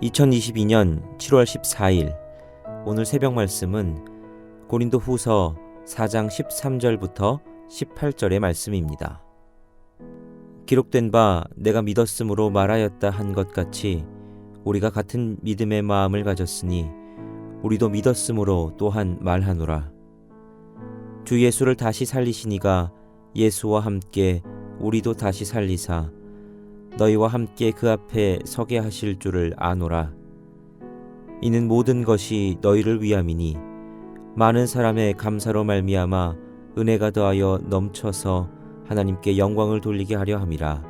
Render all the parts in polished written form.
2022년 7월 14일 오늘 새벽 말씀은 고린도 후서 4장 13절부터 18절의 말씀입니다. 기록된 바 내가 믿었으므로 말하였다 한 것 같이 우리가 같은 믿음의 마음을 가졌으니 우리도 믿었으므로 또한 말하노라. 주 예수를 다시 살리시니가 예수와 함께 우리도 다시 살리사 너희와 함께 그 앞에 서게 하실 줄을 아노라. 이는 모든 것이 너희를 위함이니 많은 사람의 감사로 말미암아 은혜가 더하여 넘쳐서 하나님께 영광을 돌리게 하려 함이라.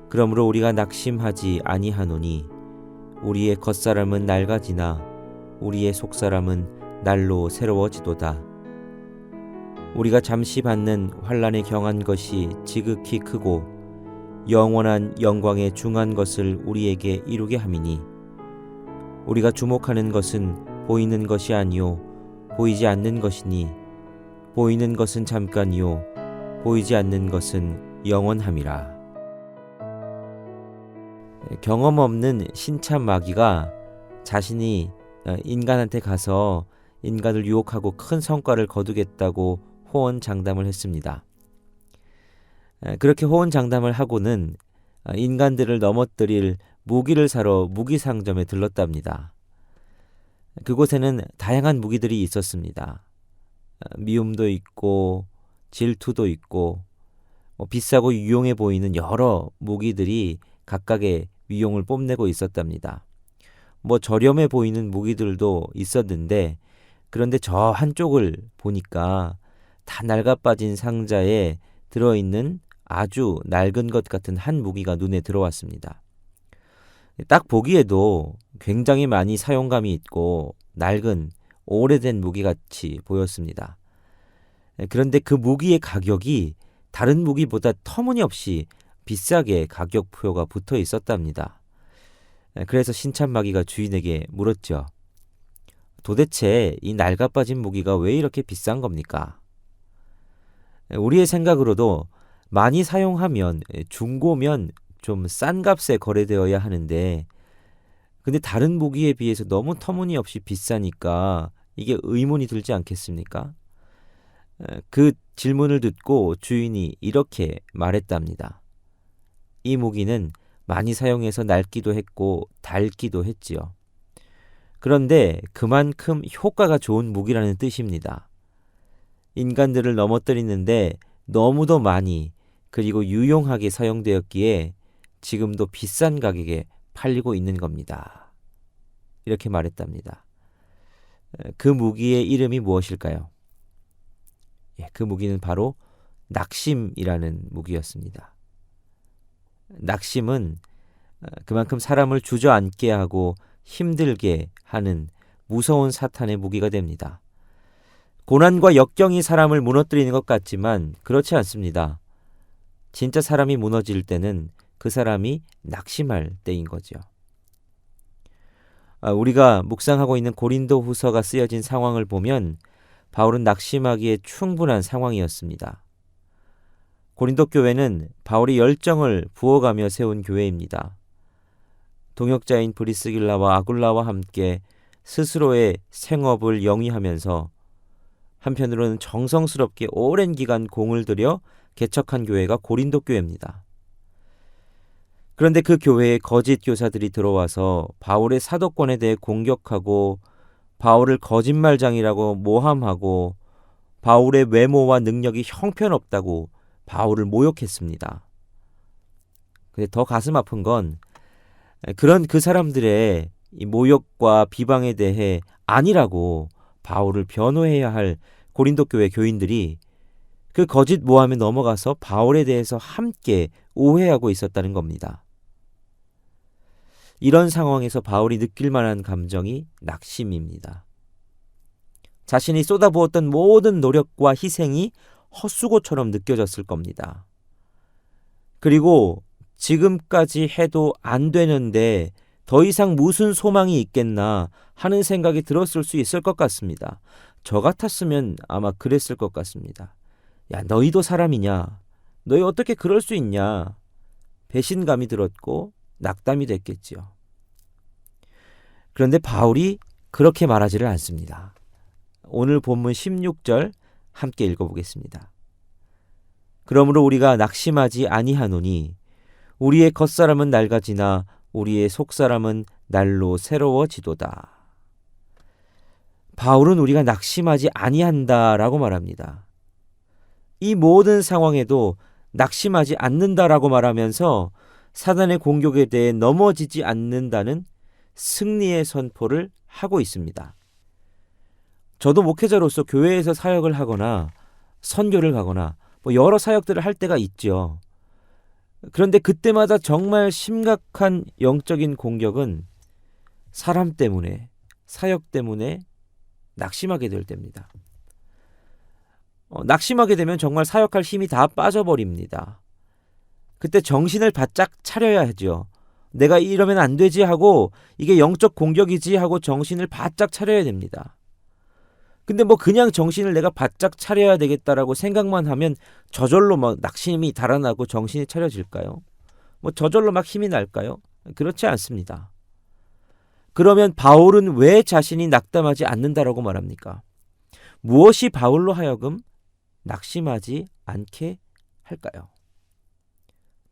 그러므로 우리가 낙심하지 아니하노니 우리의 겉사람은 낡아지나 우리의 속사람은 날로 새로워지도다. 우리가 잠시 받는 환난에 경한 것이 지극히 크고 영원한 영광에 중한 것을 우리에게 이루게 함이니 우리가 주목하는 것은 보이는 것이 아니요 보이지 않는 것이니 보이는 것은 잠깐이요 보이지 않는 것은 영원함이라. 경험 없는 신참 마귀가 자신이 인간한테 가서 인간을 유혹하고 큰 성과를 거두겠다고 호언장담을 했습니다. 그렇게 호언장담을 하고는 인간들을 넘어뜨릴 무기를 사러 무기상점에 들렀답니다. 그곳에는 다양한 무기들이 있었습니다. 미움도 있고 질투도 있고 비싸고 유용해 보이는 여러 무기들이 각각의 위용을 뽐내고 있었답니다. 저렴해 보이는 무기들도 있었는데 그런데 저 한쪽을 보니까 다 낡아빠진 상자에 들어있는 아주 낡은 것 같은 한 무기가 눈에 들어왔습니다. 딱 보기에도 굉장히 많이 사용감이 있고 낡은 오래된 무기같이 보였습니다. 그런데 그 무기의 가격이 다른 무기보다 터무니없이 비싸게 가격표가 붙어 있었답니다. 그래서 신참마귀가 주인에게 물었죠. 도대체 이 낡아빠진 무기가 왜 이렇게 비싼 겁니까? 우리의 생각으로도 많이 사용하면 중고면 좀 싼 값에 거래되어야 하는데 근데 다른 무기에 비해서 너무 터무니없이 비싸니까 이게 의문이 들지 않겠습니까? 그 질문을 듣고 주인이 이렇게 말했답니다. 이 무기는 많이 사용해서 낡기도 했고 닳기도 했지요. 그런데 그만큼 효과가 좋은 무기라는 뜻입니다. 인간들을 넘어뜨리는데 너무도 많이 그리고 유용하게 사용되었기에 지금도 비싼 가격에 팔리고 있는 겁니다. 이렇게 말했답니다. 그 무기의 이름이 무엇일까요? 그 무기는 바로 낙심이라는 무기였습니다. 낙심은 그만큼 사람을 주저앉게 하고 힘들게 하는 무서운 사탄의 무기가 됩니다. 고난과 역경이 사람을 무너뜨리는 것 같지만 그렇지 않습니다. 진짜 사람이 무너질 때는 그 사람이 낙심할 때인 거죠. 우리가 묵상하고 있는 고린도 후서가 쓰여진 상황을 보면 바울은 낙심하기에 충분한 상황이었습니다. 고린도 교회는 바울이 열정을 부어가며 세운 교회입니다. 동역자인 브리스길라와 아굴라와 함께 스스로의 생업을 영위하면서 한편으로는 정성스럽게 오랜 기간 공을 들여 개척한 교회가 고린도 교회입니다. 그런데 그 교회에 거짓 교사들이 들어와서 바울의 사도권에 대해 공격하고 바울을 거짓말장이라고 모함하고 바울의 외모와 능력이 형편없다고 바울을 모욕했습니다. 근데 더 가슴 아픈 건 그런 그 사람들의 이 모욕과 비방에 대해 아니라고 바울을 변호해야 할 고린도 교회 교인들이 그 거짓 모함에 넘어가서 바울에 대해서 함께 오해하고 있었다는 겁니다. 이런 상황에서 바울이 느낄 만한 감정이 낙심입니다. 자신이 쏟아부었던 모든 노력과 희생이 헛수고처럼 느껴졌을 겁니다. 그리고 지금까지 해도 안 되는데 더 이상 무슨 소망이 있겠나 하는 생각이 들었을 수 있을 것 같습니다. 저 같았으면 아마 그랬을 것 같습니다. 야, 너희도 사람이냐? 너희 어떻게 그럴 수 있냐? 배신감이 들었고 낙담이 됐겠지요. 그런데 바울이 그렇게 말하지를 않습니다. 오늘 본문 16절 함께 읽어보겠습니다. 그러므로 우리가 낙심하지 아니하노니 우리의 겉사람은 낡아지나 우리의 속사람은 날로 새로워지도다. 바울은 우리가 낙심하지 아니한다라고 말합니다. 이 모든 상황에도 낙심하지 않는다라고 말하면서 사단의 공격에 대해 넘어지지 않는다는 승리의 선포를 하고 있습니다. 저도 목회자로서 교회에서 사역을 하거나 선교를 가거나 여러 사역들을 할 때가 있죠. 그런데 그때마다 정말 심각한 영적인 공격은 사람 때문에, 사역 때문에 낙심하게 될 때입니다. 낙심하게 되면 정말 사역할 힘이 다 빠져버립니다. 그때 정신을 바짝 차려야 하죠. 내가 이러면 안 되지 하고 이게 영적 공격이지 하고 정신을 바짝 차려야 됩니다. 근데 그냥 정신을 내가 바짝 차려야 되겠다라고 생각만 하면 저절로 낙심이 달아나고 정신이 차려질까요? 저절로 힘이 날까요? 그렇지 않습니다. 그러면 바울은 왜 자신이 낙담하지 않는다라고 말합니까? 무엇이 바울로 하여금 낙심하지 않게 할까요?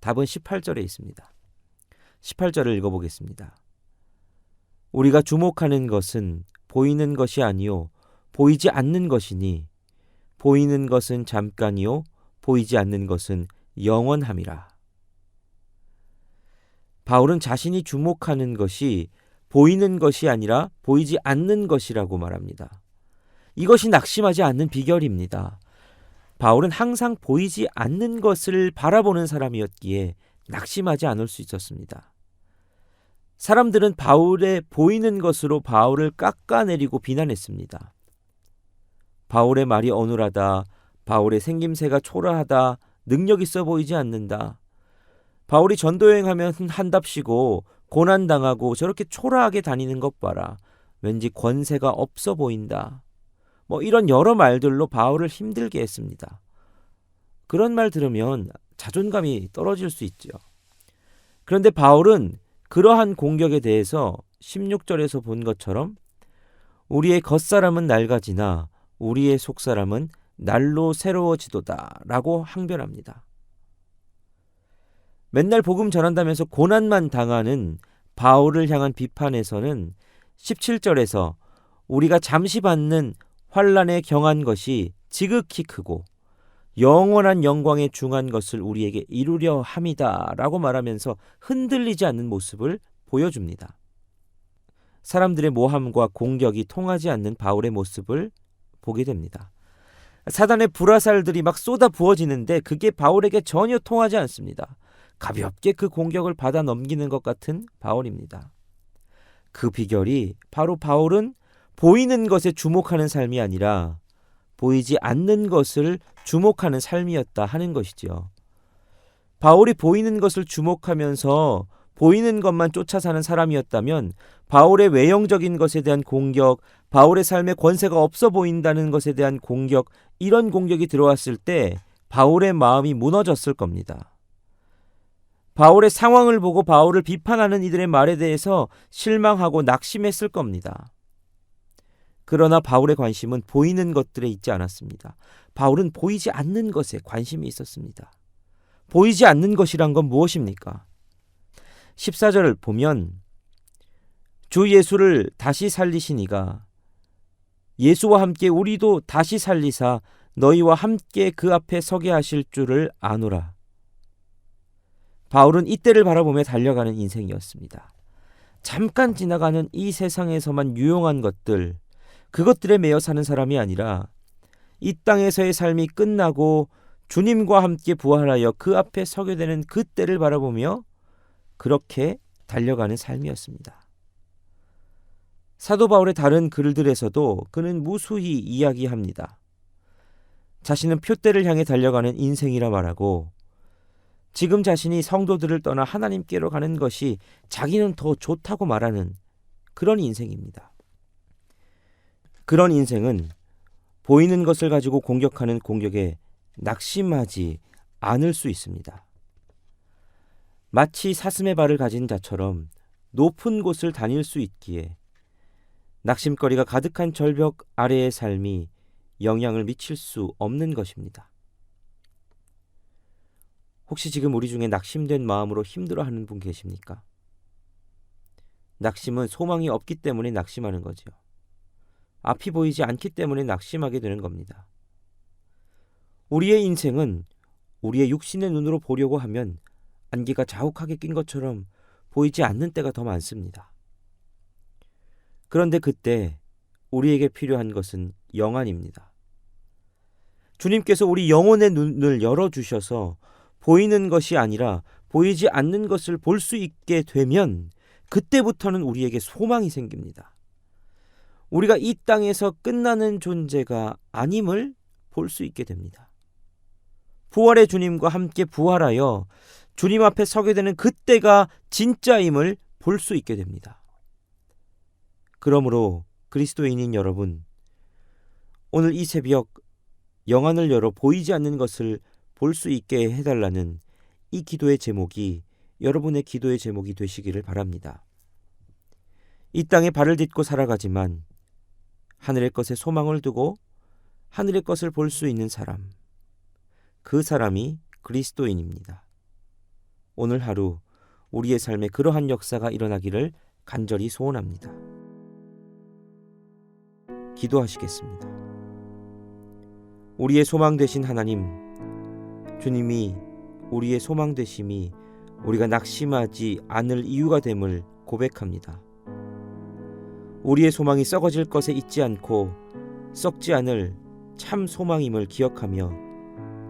답은 18절에 있습니다. 18절을 읽어보겠습니다. 우리가 주목하는 것은 보이는 것이 아니요 보이지 않는 것이니 보이는 것은 잠깐이요 보이지 않는 것은 영원함이라. 바울은 자신이 주목하는 것이 보이는 것이 아니라 보이지 않는 것이라고 말합니다. 이것이 낙심하지 않는 비결입니다. 바울은 항상 보이지 않는 것을 바라보는 사람이었기에 낙심하지 않을 수 있었습니다. 사람들은 바울의 보이는 것으로 바울을 깎아내리고 비난했습니다. 바울의 말이 어눌하다, 바울의 생김새가 초라하다, 능력 있어 보이지 않는다. 바울이 전도여행하면 한답시고 고난당하고 저렇게 초라하게 다니는 것 봐라. 왠지 권세가 없어 보인다. 이런 여러 말들로 바울을 힘들게 했습니다. 그런 말 들으면 자존감이 떨어질 수 있죠. 그런데 바울은 그러한 공격에 대해서 16절에서 본 것처럼 우리의 겉사람은 낡아지나 우리의 속사람은 날로 새로워지도다 라고 항변합니다. 맨날 복음 전한다면서 고난만 당하는 바울을 향한 비판에서는 17절에서 우리가 잠시 받는 환난에 경한 것이 지극히 크고 영원한 영광에 중한 것을 우리에게 이루려 함이다 라고 말하면서 흔들리지 않는 모습을 보여줍니다. 사람들의 모함과 공격이 통하지 않는 바울의 모습을 보게 됩니다. 사단의 불화살들이 쏟아 부어지는데 그게 바울에게 전혀 통하지 않습니다. 가볍게 그 공격을 받아 넘기는 것 같은 바울입니다. 그 비결이 바로 바울은 보이는 것에 주목하는 삶이 아니라 보이지 않는 것을 주목하는 삶이었다 하는 것이죠. 바울이 보이는 것을 주목하면서 보이는 것만 쫓아 사는 사람이었다면 바울의 외형적인 것에 대한 공격, 바울의 삶에 권세가 없어 보인다는 것에 대한 공격, 이런 공격이 들어왔을 때 바울의 마음이 무너졌을 겁니다. 바울의 상황을 보고 바울을 비판하는 이들의 말에 대해서 실망하고 낙심했을 겁니다. 그러나 바울의 관심은 보이는 것들에 있지 않았습니다. 바울은 보이지 않는 것에 관심이 있었습니다. 보이지 않는 것이란 건 무엇입니까? 14절을 보면 주 예수를 다시 살리신 이가 예수와 함께 우리도 다시 살리사 너희와 함께 그 앞에 서게 하실 줄을 아노라. 바울은 이때를 바라보며 달려가는 인생이었습니다. 잠깐 지나가는 이 세상에서만 유용한 것들, 그것들에 매여 사는 사람이 아니라 이 땅에서의 삶이 끝나고 주님과 함께 부활하여 그 앞에 서게 되는 그 때를 바라보며 그렇게 달려가는 삶이었습니다. 사도 바울의 다른 글들에서도 그는 무수히 이야기합니다. 자신은 표대를 향해 달려가는 인생이라 말하고 지금 자신이 성도들을 떠나 하나님께로 가는 것이 자기는 더 좋다고 말하는 그런 인생입니다. 그런 인생은 보이는 것을 가지고 공격하는 공격에 낙심하지 않을 수 있습니다. 마치 사슴의 발을 가진 자처럼 높은 곳을 다닐 수 있기에 낙심거리가 가득한 절벽 아래의 삶이 영향을 미칠 수 없는 것입니다. 혹시 지금 우리 중에 낙심된 마음으로 힘들어하는 분 계십니까? 낙심은 소망이 없기 때문에 낙심하는 거죠. 앞이 보이지 않기 때문에 낙심하게 되는 겁니다. 우리의 인생은 우리의 육신의 눈으로 보려고 하면 안개가 자욱하게 낀 것처럼 보이지 않는 때가 더 많습니다. 그런데 그때 우리에게 필요한 것은 영안입니다. 주님께서 우리 영혼의 눈을 열어주셔서 보이는 것이 아니라 보이지 않는 것을 볼 수 있게 되면 그때부터는 우리에게 소망이 생깁니다. 우리가 이 땅에서 끝나는 존재가 아님을 볼 수 있게 됩니다. 부활의 주님과 함께 부활하여 주님 앞에 서게 되는 그때가 진짜임을 볼 수 있게 됩니다. 그러므로 그리스도인인 여러분, 오늘 이 새벽 영안을 열어 보이지 않는 것을 볼 수 있게 해달라는 이 기도의 제목이 여러분의 기도의 제목이 되시기를 바랍니다. 이 땅에 발을 딛고 살아가지만 하늘의 것에 소망을 두고 하늘의 것을 볼 수 있는 사람, 그 사람이 그리스도인입니다. 오늘 하루 우리의 삶에 그러한 역사가 일어나기를 간절히 소원합니다. 기도하시겠습니다. 우리의 소망 되신 하나님, 주님이 우리의 소망 되심이 우리가 낙심하지 않을 이유가 됨을 고백합니다. 우리의 소망이 썩어질 것에 있지 않고 썩지 않을 참 소망임을 기억하며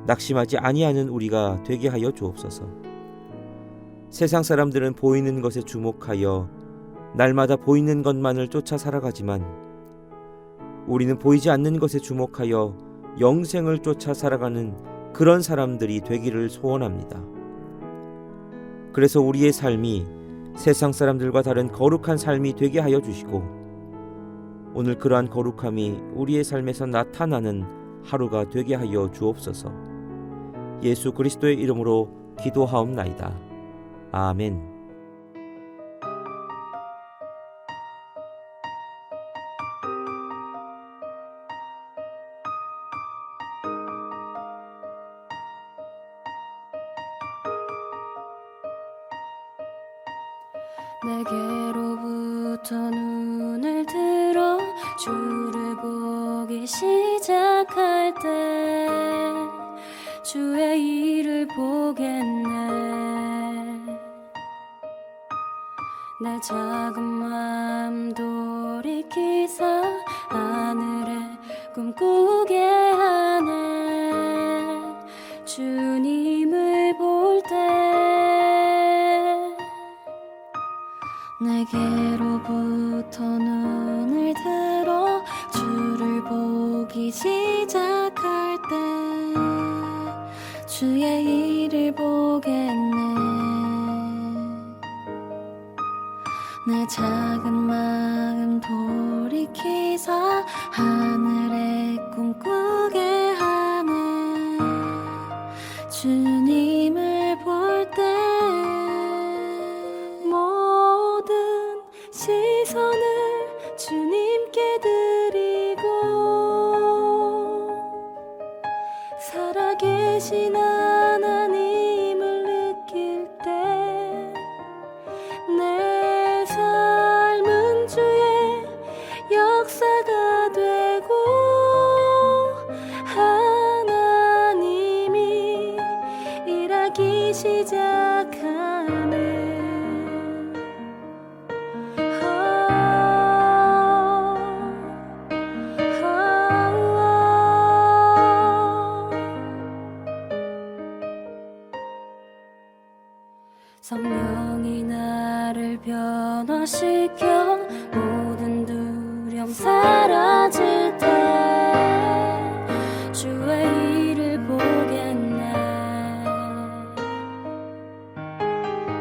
낙심하지 아니하는 우리가 되게 하여 주옵소서. 세상 사람들은 보이는 것에 주목하여 날마다 보이는 것만을 쫓아 살아가지만 우리는 보이지 않는 것에 주목하여 영생을 쫓아 살아가는 그런 사람들이 되기를 소원합니다. 그래서 우리의 삶이 세상 사람들과 다른 거룩한 삶이 되게 하여 주시고 오늘 그러한 거룩함이 우리의 삶에서 나타나는 하루가 되게 하여 주옵소서. 예수 그리스도의 이름으로 기도하옵나이다. 아멘. 내게로부터 눈을 들어 주를 보기 시작할 때 주의 일을 보겠네. 내 작은 마음 돌이키사 하늘에 꿈꾸게 하네. 주님을 볼 때 내게로부터 눈을 들어 주를 보기 시작할 때 주의 일을 보겠네. 내 작은 마음 돌이키사 하늘에 꿈꾸게 하네. 주님을 볼 때 모든 시선을 주님께 드리고 살아계신 하나님을 느낄 때 내 삶은 주의 역사가 되고 하나님이 일하기 시작하네. 성령이 나를 변화시켜 모든 두려움 사라질 때 주의 일을 보겠네.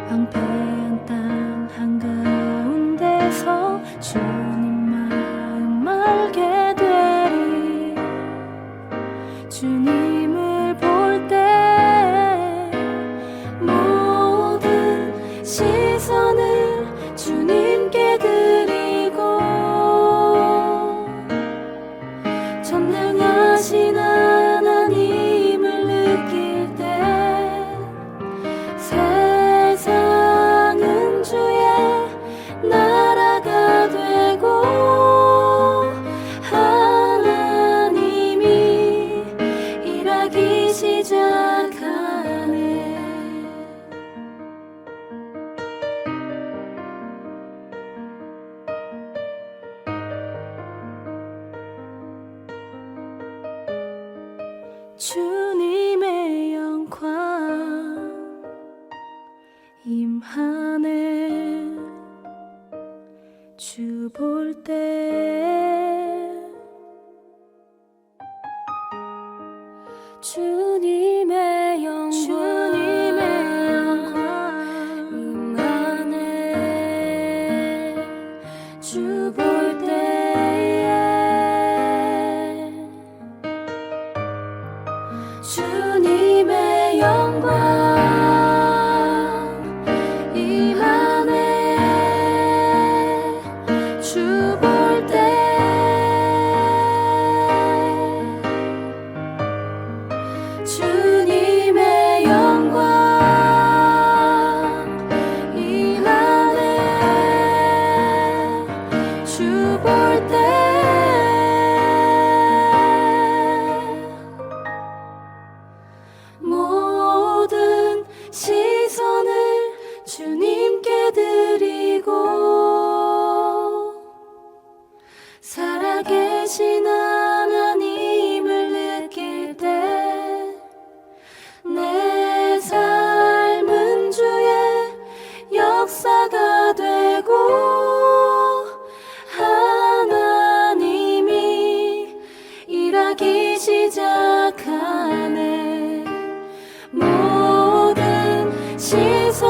황폐한 땅 한가운데서 주님 마음 알게 되리. 주님을 볼 때 시선을 주님께 드리고 시선